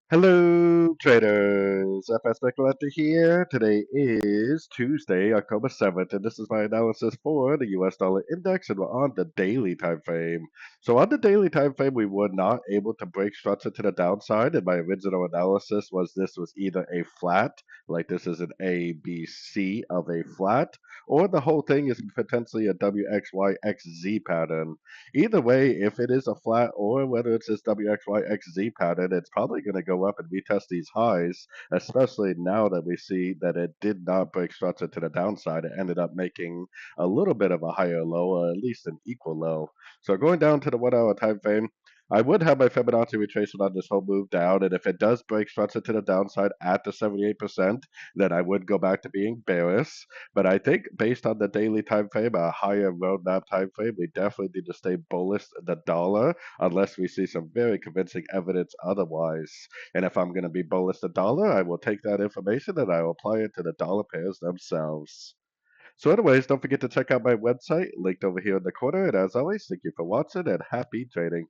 Hello, traders. FX Pip Collector here. Today is Tuesday, October 7th, and this is my analysis for the US dollar index, and we're on the daily time frame. So on the daily time frame, we were not able to break structure to the downside, and my original analysis was this was either a flat, like this is an A, B, C of a flat, or the whole thing is potentially a WXYXZ pattern. Either way, if it is a flat or whether it's this WXYXZ pattern, it's probably going to go up and retest these highs, especially now that we see that it did not break structure to the downside. It ended up making a little bit of a higher low, or at least an equal low. So going down to the 1 hour time frame, I would have my Fibonacci retracement on this whole move down, and if it does break structure to the downside at the 78%, then I would go back to being bearish. But I think based on the daily time frame, a higher roadmap time frame, we definitely need to stay bullish the dollar unless we see some very convincing evidence otherwise. And if I'm going to be bullish the dollar, I will take that information and I will apply it to the dollar pairs themselves. So anyways, don't forget to check out my website linked over here in the corner. And as always, thank you for watching and happy trading.